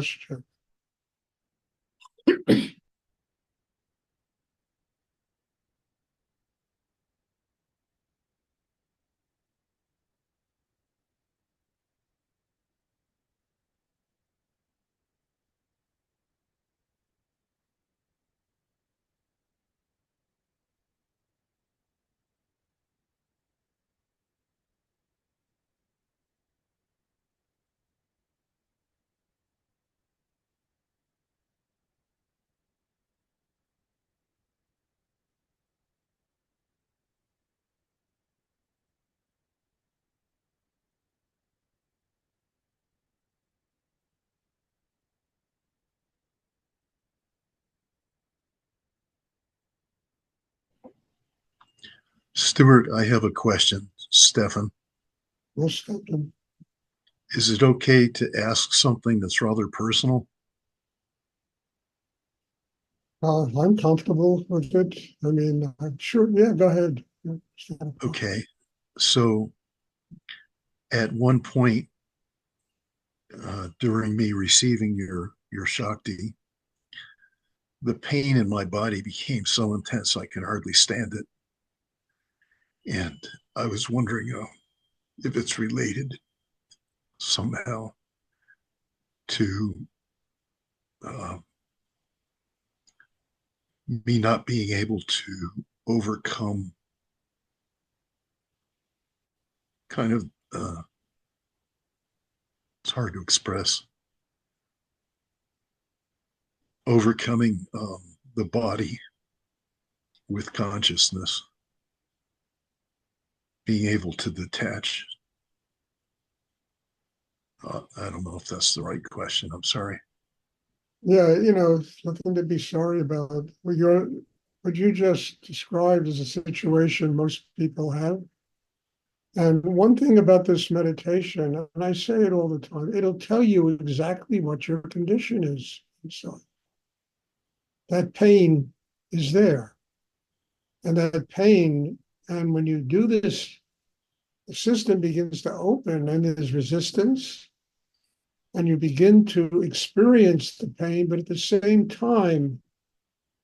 question. Stuart, I have a question. Stefan, Most of them. is it okay to ask something that's rather personal? I'm comfortable with it. I mean, I'm sure. Yeah, go ahead. Okay. So at one point during me receiving your Shakti, the pain in my body became so intense I could hardly stand it. And I was wondering if it's related somehow to uh, me not being able to overcome kind of, it's hard to express, overcoming the body with consciousness, being able to detach. I don't know if that's the right question. I'm sorry. Yeah, nothing to be sorry about. What you just described is a situation most people have. And one thing about this meditation, and I say it all the time, it'll tell you exactly what your condition is inside. That pain is there. And that pain, and when you do this, the system begins to open and there's resistance, and you begin to experience the pain, but at the same time,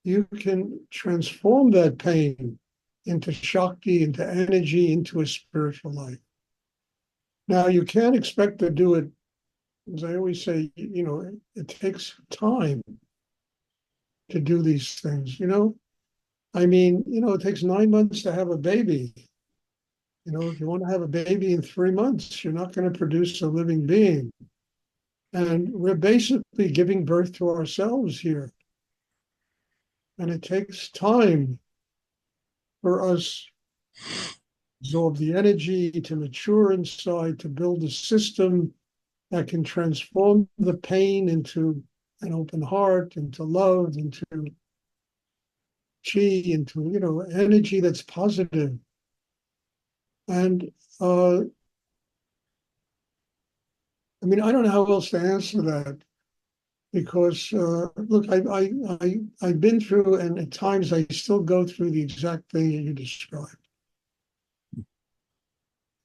you can transform that pain into Shakti, into energy, into a spiritual life. Now, you can't expect to do it, as I always say, it takes time to do these things. I mean, it takes 9 months to have a baby. If you want to have a baby in 3 months, you're not going to produce a living being. And we're basically giving birth to ourselves here. And it takes time for us to absorb the energy, to mature inside, to build a system that can transform the pain into an open heart, into love, into chi, into energy that's positive. And I mean, I don't know how else to answer that because look, I've been through, and at times I still go through the exact thing that you described.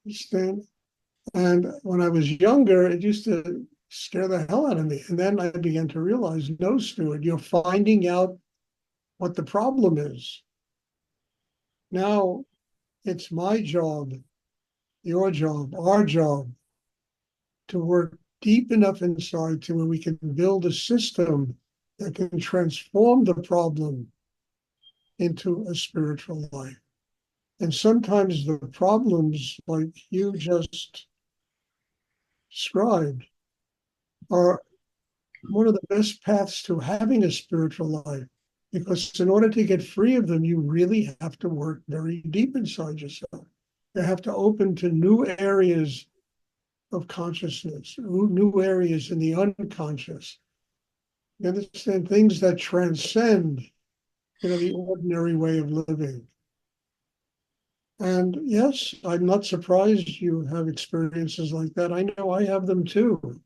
Understand? And when I was younger, it used to scare the hell out of me. And then I began to realize, no, Stuart, you're finding out what the problem is. Now it's my job, your job, our job to work deep enough inside to where we can build a system that can transform the problem into a spiritual life. And sometimes the problems, like you just described, are one of the best paths to having a spiritual life. Because in order to get free of them, you really have to work very deep inside yourself. You have to open to new areas of consciousness, new areas in the unconscious. You understand things that transcend, the ordinary way of living. And yes, I'm not surprised you have experiences like that. I know I have them too.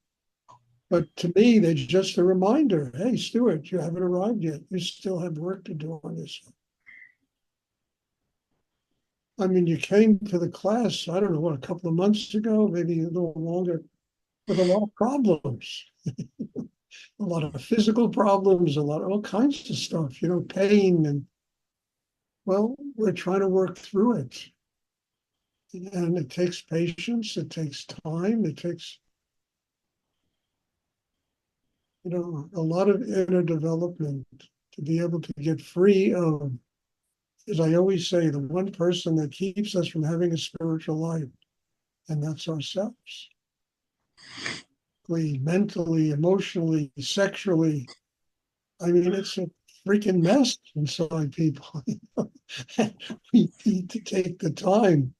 But to me, they're just a reminder. Hey, Stuart, you haven't arrived yet. You still have work to do on this. I mean, you came to the class, I don't know, what, a couple of months ago, maybe a little longer, with a lot of problems. a lot of physical problems, all kinds of stuff, pain. And well, we're trying to work through it. And it takes patience, it takes time, it takes, a lot of inner development to be able to get free of, as I always say, the one person that keeps us from having a spiritual life, and that's ourselves. Mentally, emotionally, sexually. I mean, it's a freaking mess inside people. We need to take the time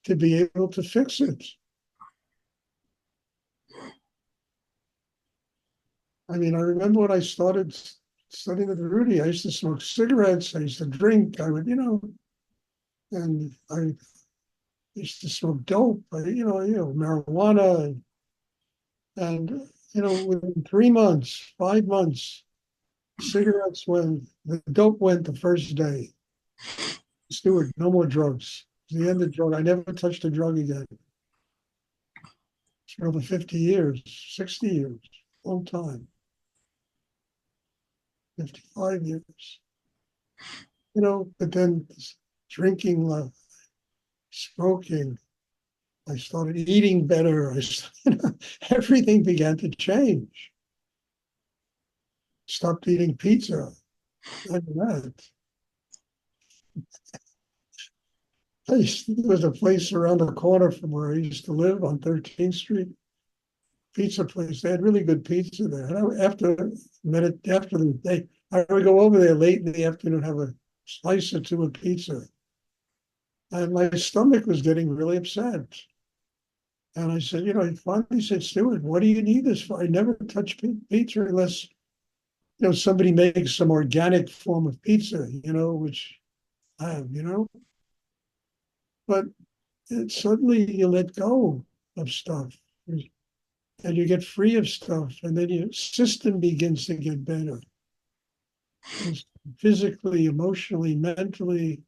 to be able to fix it. I mean, I remember when I started studying with Rudy, I used to smoke cigarettes, I used to drink, I would, and I used to smoke dope, marijuana, and within 3 months, 5 months, cigarettes went, the dope went the first day. Stuart, no more drugs. The end of drug. I never touched a drug again. For over 50 years, 60 years, long time. 55 years. But then drinking, smoking, I started eating better. Everything began to change. Stopped eating pizza. And that. There was a place around the corner from where I used to live on 13th Street. Pizza place. They had really good pizza there. And after the day, I would go over there late in the afternoon, have a slice or two of pizza. And my stomach was getting really upset. And I said, he finally said, Stuart, what do you need this for? I never touch pizza unless, somebody makes some organic form of pizza, which I have, But suddenly you let go of stuff and you get free of stuff, and then your system begins to get better. Physically, emotionally, mentally.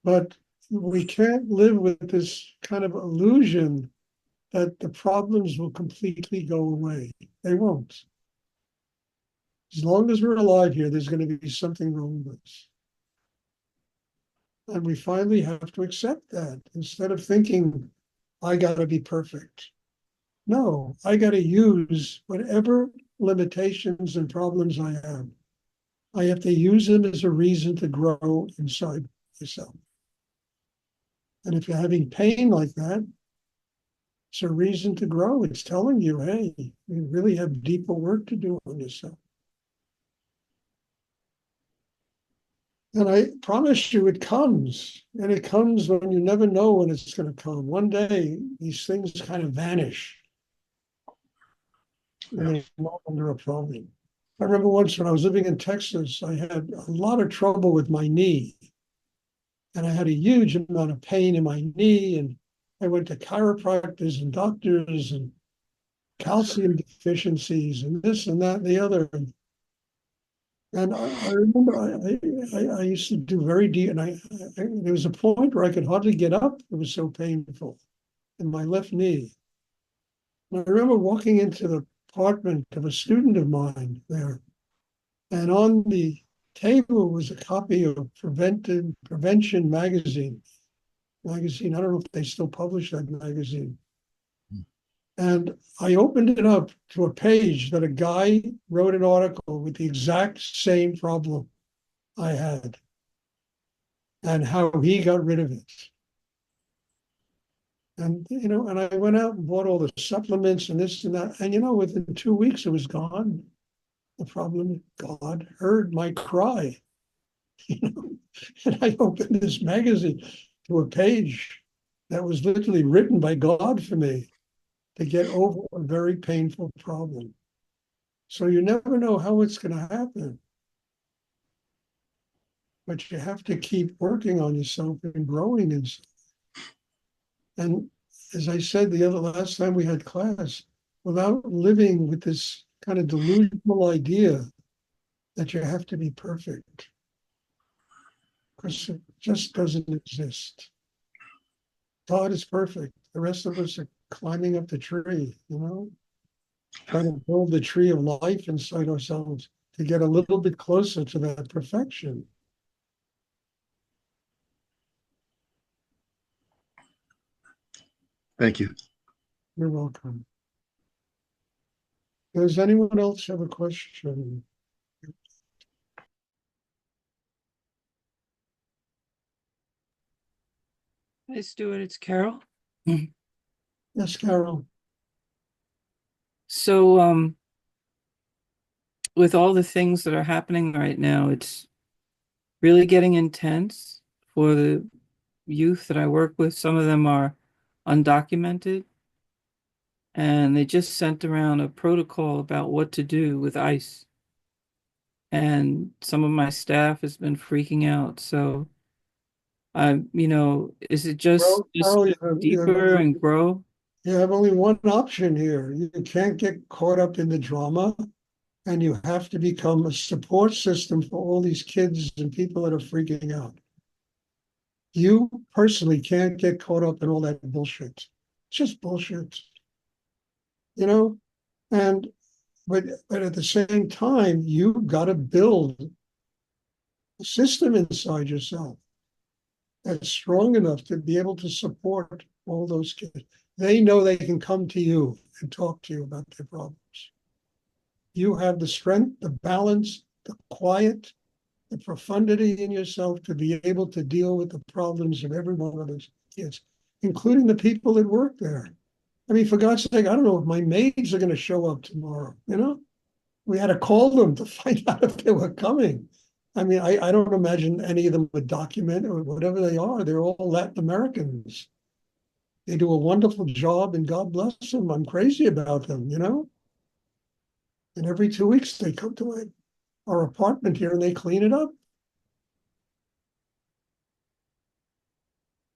But we can't live with this kind of illusion that the problems will completely go away. They won't. As long as we're alive here, there's going to be something wrong with us. And we finally have to accept that instead of thinking, I got to be perfect. No, I got to use whatever limitations and problems I have. I have to use them as a reason to grow inside myself. And if you're having pain like that, it's a reason to grow. It's telling you, hey, you really have deeper work to do on yourself. And I promise you it comes. And it comes when you never know when it's going to come. One day, these things kind of vanish. And they're no longer a problem. I remember once when I was living in Texas, I had a lot of trouble with my knee. And I had a huge amount of pain in my knee. And I went to chiropractors and doctors and calcium deficiencies and this and that and the other. And I remember I used to do very deep, and there was a point where I could hardly get up. It was so painful in my left knee. And I remember walking into the apartment of a student of mine there, and on the table was a copy of Prevention magazine. I don't know if they still publish that magazine. And I opened it up to a page that a guy wrote an article with the exact same problem I had and how he got rid of it. And, and I went out and bought all the supplements and this and that. And, within 2 weeks, it was gone. The problem, God heard my cry. And I opened this magazine to a page that was literally written by God for me to get over a very painful problem. So you never know how it's going to happen. But you have to keep working on yourself and growing inside. And as I said last time we had class, without living with this kind of delusional idea that you have to be perfect, because it just doesn't exist. God is perfect. The rest of us are climbing up the tree, trying to build the tree of life inside ourselves to get a little bit closer to that perfection. Thank you. You're welcome. Does anyone else have a question? Hi, Stuart, it's Carol. Yes, Carol. So, with all the things that are happening right now, it's really getting intense for the youth that I work with. Some of them are undocumented, and they just sent around a protocol about what to do with ICE. And some of my staff has been freaking out. So, is it just Well, Carol, deeper and grow? you have only one option here. You can't get caught up in the drama, and you have to become a support system for all these kids and people that are freaking out. You personally can't get caught up in all that bullshit. It's just bullshit, you know? And but at the same time, you've got to build a system inside yourself that's strong enough to be able to support all those kids. They know they can come to you and talk to you about their problems. You have the strength, the balance, the quiet, the profundity in yourself to be able to deal with the problems of every one of those kids, including the people that work there. I mean, for God's sake, I don't know if my maids are going to show up tomorrow. We had to call them to find out if they were coming. I mean, I don't imagine any of them would document or whatever they are. They're all Latin Americans. They do a wonderful job, and God bless them. I'm crazy about them. And every 2 weeks they come to our apartment here and they clean it up.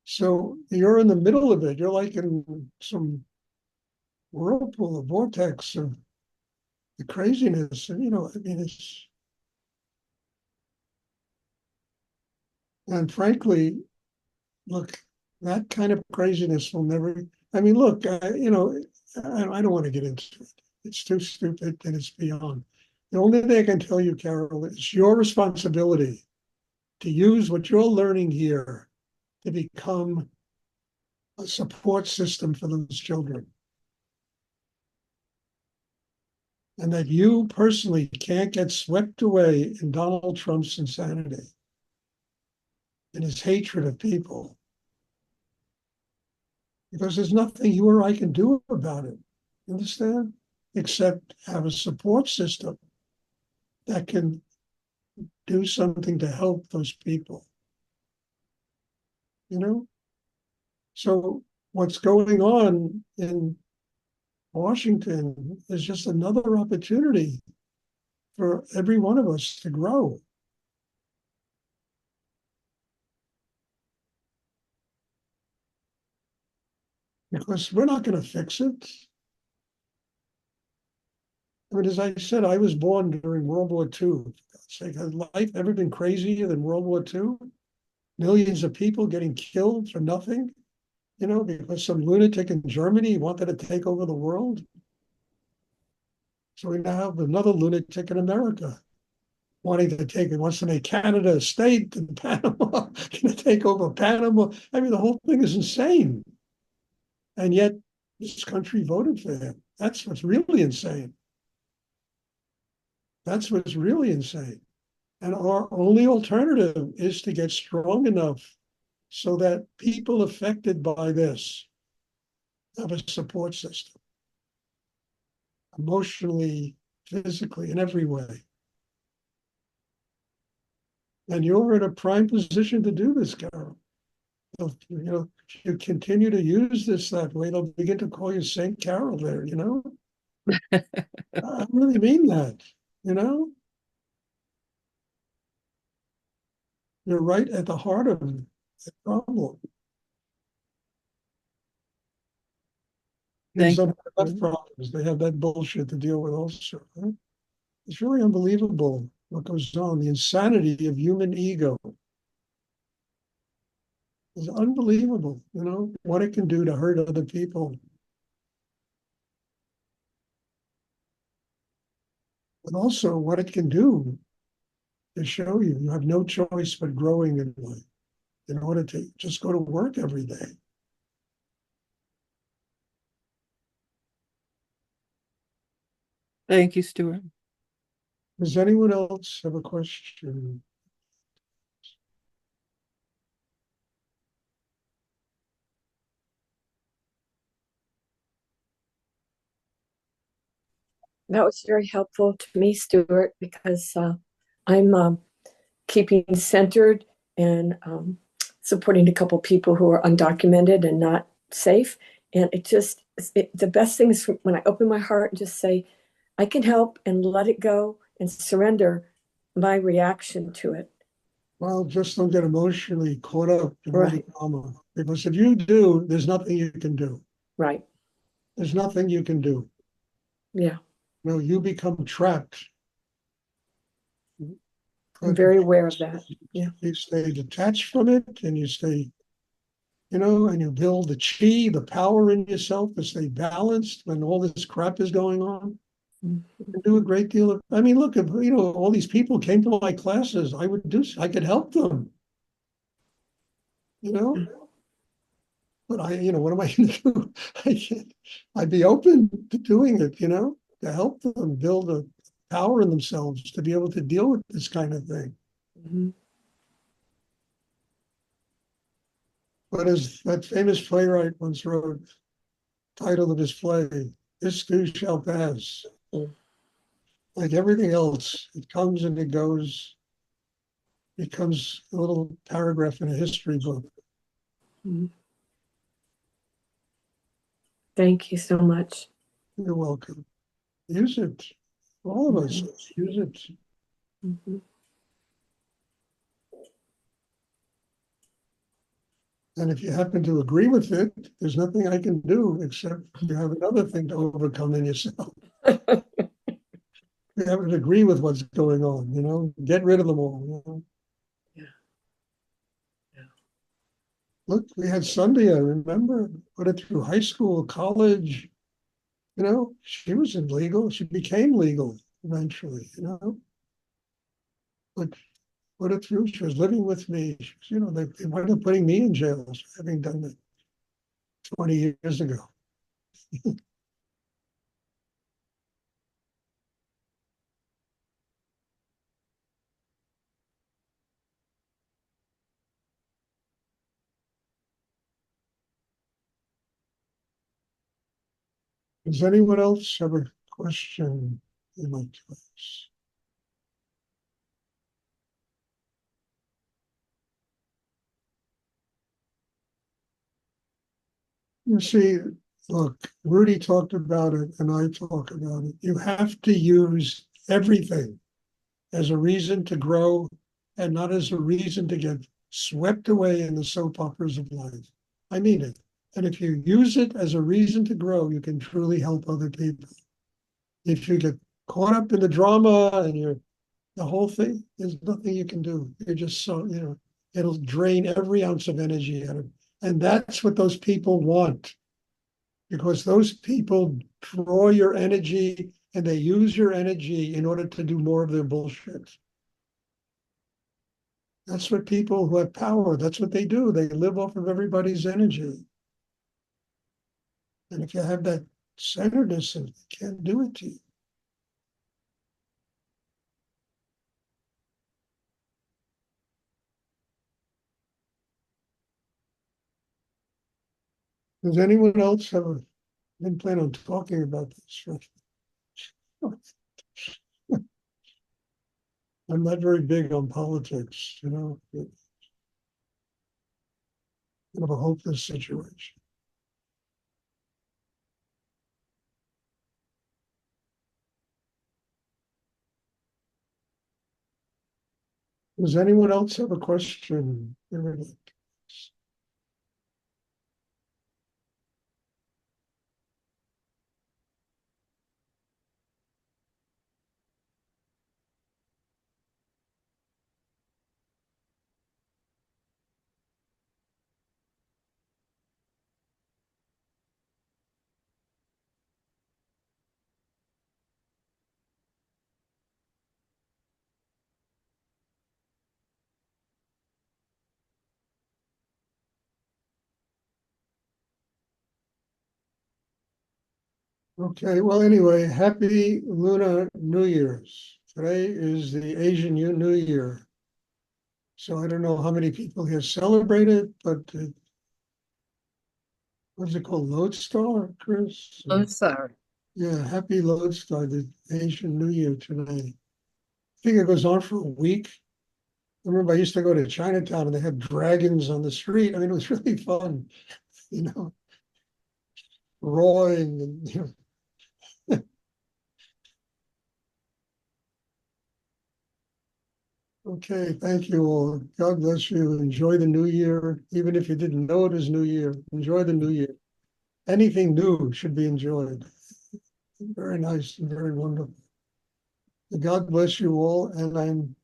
So you're in the middle of it. You're like in some whirlpool, a vortex of the craziness. And, I mean, and frankly, look, that kind of craziness will never, I mean, look, I don't want to get into it. It's too stupid and it's beyond. The only thing I can tell you, Carol, is your responsibility to use what you're learning here to become a support system for those children. And that you personally can't get swept away in Donald Trump's insanity and his hatred of people, because there's nothing you or I can do about it. Understand? Except have a support system that can do something to help those people. You know? So what's going on in Washington is just another opportunity for every one of us to grow. Because we're not going to fix it. I mean, as I said, I was born during World War II. Has life ever been crazier than World War II? Millions of people getting killed for nothing, because some lunatic in Germany wanted to take over the world. So we now have another lunatic in America wants to make Canada a state and Panama going to take over Panama. I mean, the whole thing is insane. And yet this country voted for him. That's what's really insane. That's what's really insane. And our only alternative is to get strong enough so that people affected by this have a support system, emotionally, physically, in every way. And you're in a prime position to do this, Carol. If you continue to use this that way, they'll begin to call you Saint Carol there, I really mean that, you know? You're right at the heart of the problem. Kids Thank don't have enough you. problems. They have that bullshit to deal with also. Right? It's really unbelievable what goes on. The insanity of human ego is unbelievable, what it can do to hurt other people. but also what it can do to show you. You have no choice but growing in life in order to just go to work every day. Thank you, Stuart. Does anyone else have a question? That was very helpful to me, Stuart, because I'm keeping centered and supporting a couple people who are undocumented and not safe. And the best thing is when I open my heart and just say, I can help and let it go and surrender my reaction to it. Well, just don't get emotionally caught up in all the Right. drama. Because if you do, there's nothing you can do. Right. There's nothing you can do. Yeah. No, you become trapped. I'm But very aware of that. Yeah. you stay detached from it and you stay, and you build the chi, the power in yourself to stay balanced when all this crap is going on. Mhm. You do a great deal of, I mean, look, if, all these people came to my classes, I could help them, you know, but what am I going to do? I can't, I'd be open to doing it, to help them build a power in themselves to be able to deal with this kind of thing. Mhm. But as that famous playwright once wrote, title of his play, "This too shall pass." Mm. Like everything else, it comes and it goes, becomes a little paragraph in a history book. Mhm. Thank you so much. You're welcome. Use it. All of us use it. Mhm. And if you happen to agree with it, there's nothing I can do except you have another thing to overcome in yourself. You have to agree with what's going on, get rid of them all. Yeah. Yeah. Look, we had Sunday, I remember, put it through high school, college, she was illegal. She became legal eventually, but put it through. She was living with me. They wound up putting me in jail, having done it 20 years ago. Does anyone else have a question they'd like to ask? You see, look, Rudy talked about it and I talk about it. You have to use everything as a reason to grow and not as a reason to get swept away in the soap operas of life. I mean it. And if you use it as a reason to grow, you can truly help other people. If you get caught up in the drama and the whole thing, there's nothing you can do. You're just it'll drain every ounce of energy out of it. And that's what those people want, because those people draw your energy and they use your energy in order to do more of their bullshit. That's what people who have power, that's what they do. They live off of everybody's energy. And if you have that centeredness, they can't do it to you. Does anyone else been planning on talking about this? I'm not very big on politics, kind of a hopeless situation. Does anyone else have a question? Okay, well, anyway, happy Lunar New Year's. Today is the Asian New Year. So I don't know how many people here celebrate it, but what's it called? Lodestar, Chris? I'm sorry. Yeah, happy Lodestar, the Asian New Year today. I think it goes on for a week. I remember I used to go to Chinatown and they had dragons on the street. I mean, it was really fun, you know, roaring and, you know. Okay, thank you all. God bless you. Enjoy the new year. Even if you didn't know it was New Year, enjoy the new year. Anything new should be enjoyed. Very nice and very wonderful. God bless you all, and I'm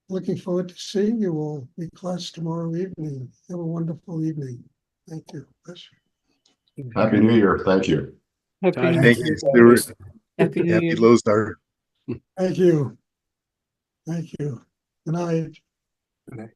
looking forward to seeing you all in class tomorrow evening. Have a wonderful evening. Thank you. Bless you. Happy New Year. Thank you. Happy New Thank Year. you, Stuart. Happy New Happy Year. Lodestar. Thank you. Thank you. Good night. Good night.